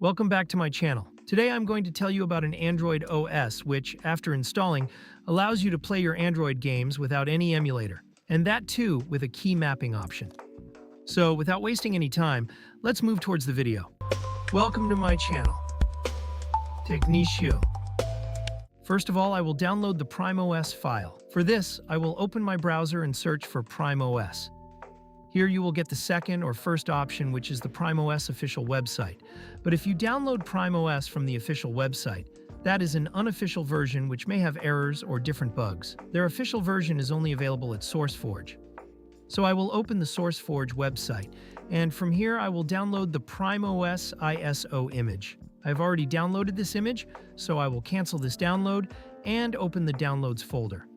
Welcome back to my channel. Today I'm going to tell you about an Android OS which, after installing, allows you to play your Android games without any emulator, and that too with a key mapping option. So without wasting any time, let's move towards the video. Welcome to my channel. Technicio. First of all, I will download the PrimeOS file. For this, I will open my browser and search for PrimeOS. Here you will get the second or first option, which is the PrimeOS official website. But if you download PrimeOS from the official website, that is an unofficial version which may have errors or different bugs. Their official version is only available at SourceForge. So I will open the SourceForge website, and from here I will download the PrimeOS ISO image. I've already downloaded this image, so I will cancel this download and open the Downloads folder.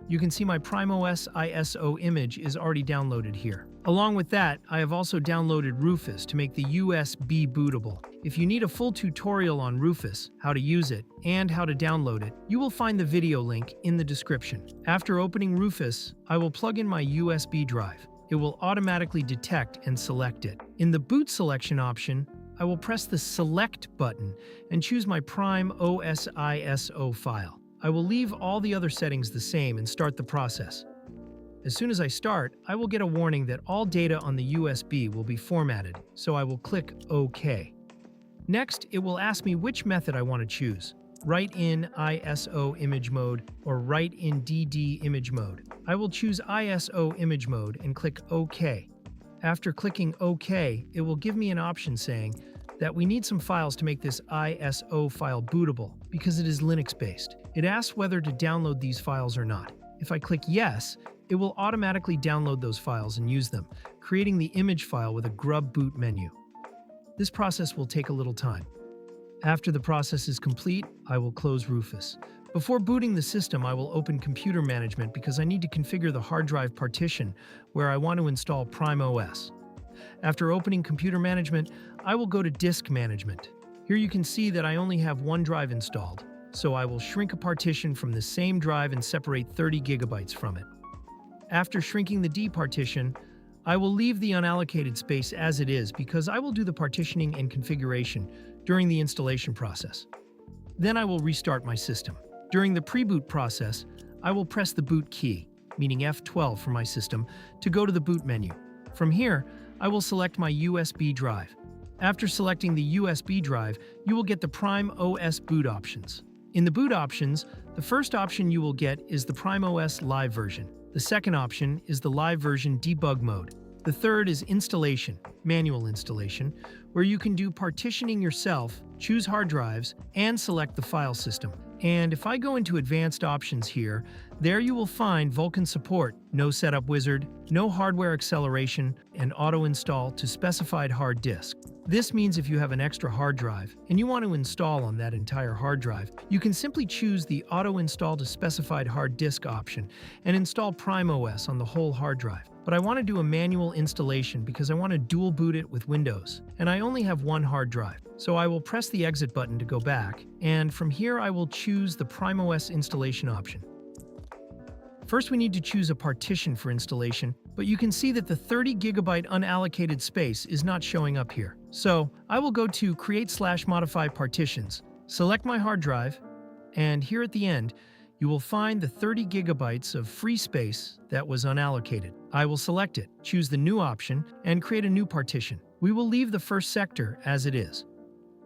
You can see my PrimeOS ISO image is already downloaded here. Along with that, I have also downloaded Rufus to make the USB bootable. If you need a full tutorial on Rufus, how to use it, and how to download it, you will find the video link in the description. After opening Rufus, I will plug in my USB drive. It will automatically detect and select it. In the boot selection option, I will press the Select button and choose my PrimeOS ISO file. I will leave all the other settings the same and start the process. As soon as I start, I will get a warning that all data on the USB will be formatted, so I will click OK. Next, it will ask me which method I want to choose, write in ISO image mode or write in DD image mode. I will choose ISO image mode and click OK. After clicking OK, it will give me an option saying that we need some files to make this ISO file bootable because it is Linux-based. It asks whether to download these files or not. If I click yes, it will automatically download those files and use them, creating the image file with a grub boot menu. This process will take a little time. After the process is complete, I will close Rufus. Before booting the system, I will open Computer Management because I need to configure the hard drive partition where I want to install PrimeOS. After opening Computer Management, I will go to Disk Management. Here you can see that I only have one drive installed, so I will shrink a partition from the same drive and separate 30 gigabytes from it. After shrinking the D partition, I will leave the unallocated space as it is because I will do the partitioning and configuration during the installation process. Then I will restart my system. During the pre-boot process, I will press the boot key, meaning F12 for my system, to go to the boot menu. From here, I will select my USB drive. After selecting the USB drive, you will get the PrimeOS boot options. In the boot options, the first option you will get is the PrimeOS Live version. The second option is the Live version debug mode. The third is installation, manual installation, where you can do partitioning yourself, choose hard drives, and select the file system. And if I go into advanced options here, there you will find Vulkan support, no setup wizard, no hardware acceleration, and auto install to specified hard disk. This means if you have an extra hard drive and you want to install on that entire hard drive, you can simply choose the auto install to specified hard disk option and install PrimeOS on the whole hard drive. But I want to do a manual installation because I want to dual boot it with Windows, and I only have one hard drive. So I will press the exit button to go back, and from here I will choose the PrimeOS installation option. First we need to choose a partition for installation, but you can see that the 30 gigabyte unallocated space is not showing up here. So I will go to Create/Modify Partitions, select my hard drive, and here at the end, you will find the 30 gigabytes of free space that was unallocated. I will select it, choose the new option, and create a new partition. We will leave the first sector as it is.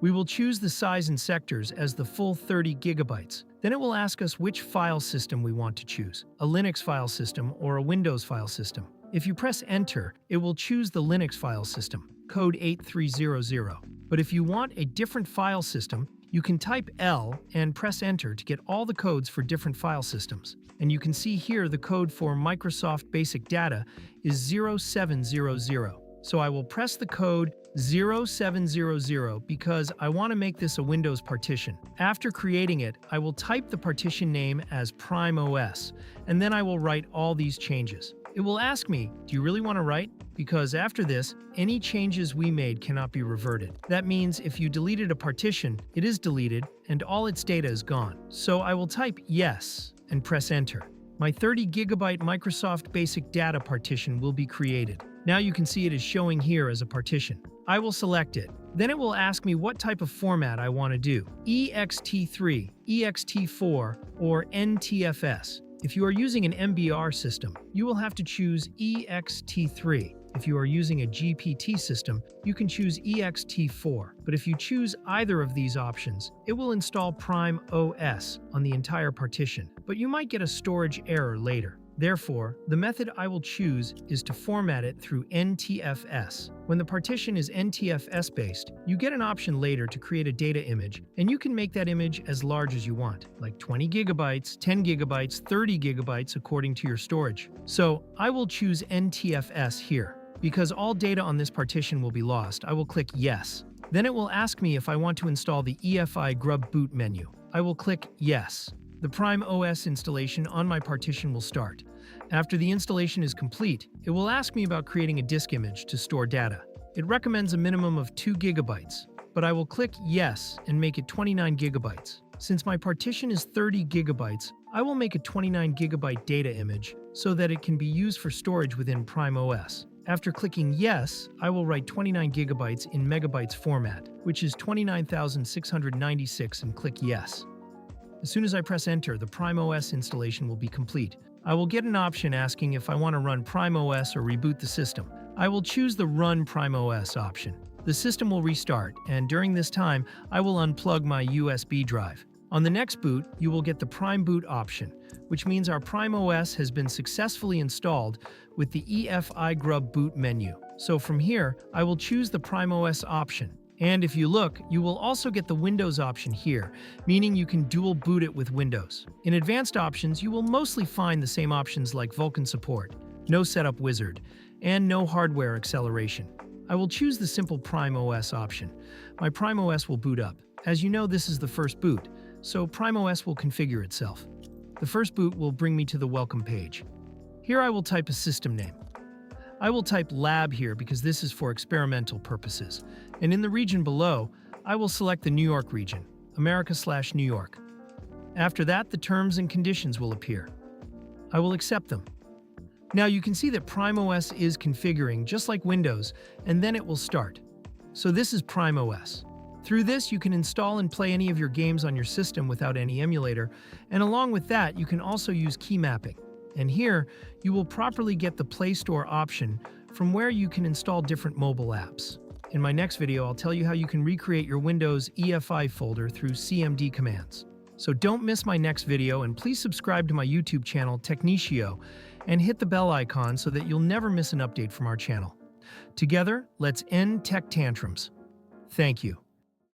We will choose the size and sectors as the full 30 gigabytes. Then it will ask us which file system we want to choose, a Linux file system or a Windows file system. If you press Enter, it will choose the Linux file system, code 8300. But if you want a different file system, you can type L and press Enter to get all the codes for different file systems. And you can see here the code for Microsoft Basic Data is 0700. So I will press the code 0700 because I want to make this a Windows partition. After creating it, I will type the partition name as PrimeOS, and then I will write all these changes. It will ask me, do you really want to write? Because after this, any changes we made cannot be reverted. That means if you deleted a partition, it is deleted and all its data is gone. So I will type yes and press Enter. My 30 gigabyte Microsoft Basic Data partition will be created. Now you can see it is showing here as a partition. I will select it, Then it will ask me what type of format I want to do, ext3, ext4, or NTFS. If you are using an MBR system, you will have to choose ext3. If you are using a GPT system, you can choose ext4. But if you choose either of these options, it will install PrimeOS on the entire partition, but you might get a storage error later. Therefore, the method I will choose is to format it through NTFS. When the partition is NTFS based, you get an option later to create a data image, and you can make that image as large as you want, like 20 gigabytes, 10 gigabytes, 30 gigabytes according to your storage. So I will choose NTFS here. Because all data on this partition will be lost, I will click Yes. Then it will ask me if I want to install the UEFI Grub Boot menu. I will click Yes. The PrimeOS installation on my partition will start. After the installation is complete, it will ask me about creating a disk image to store data. It recommends a minimum of 2 gigabytes, but I will click Yes and make it 29 gigabytes. Since my partition is 30 gigabytes, I will make a 29 gigabyte data image so that it can be used for storage within PrimeOS. After clicking Yes, I will write 29 gigabytes in megabytes format, which is 29,696, and click Yes. As soon as I press Enter, the PrimeOS installation will be complete. I will get an option asking if I want to run PrimeOS or reboot the system. I will choose the Run PrimeOS option. The system will restart, and during this time, I will unplug my USB drive. On the next boot, you will get the Prime Boot option, which means our PrimeOS has been successfully installed with the UEFI Grub Boot menu. So from here, I will choose the PrimeOS option. And if you look, you will also get the Windows option here, meaning you can dual boot it with Windows. In advanced options, you will mostly find the same options like Vulkan support, no setup wizard, and no hardware acceleration. I will choose the simple PrimeOS option. My PrimeOS will boot up. As you know, this is the first boot, so PrimeOS will configure itself. The first boot will bring me to the welcome page. Here I will type a system name. I will type lab here because this is for experimental purposes. And in the region below, I will select the New York region, America/New York. After that, the terms and conditions will appear. I will accept them. Now you can see that PrimeOS is configuring just like Windows, and then it will start. So this is PrimeOS. Through this, you can install and play any of your games on your system without any emulator, and along with that, you can also use key mapping. And here, you will properly get the Play Store option from where you can install different mobile apps. In my next video, I'll tell you how you can recreate your Windows UEFI folder through CMD commands. So don't miss my next video, and please subscribe to my YouTube channel, Technicio, and hit the bell icon so that you'll never miss an update from our channel. Together, let's end tech tantrums. Thank you.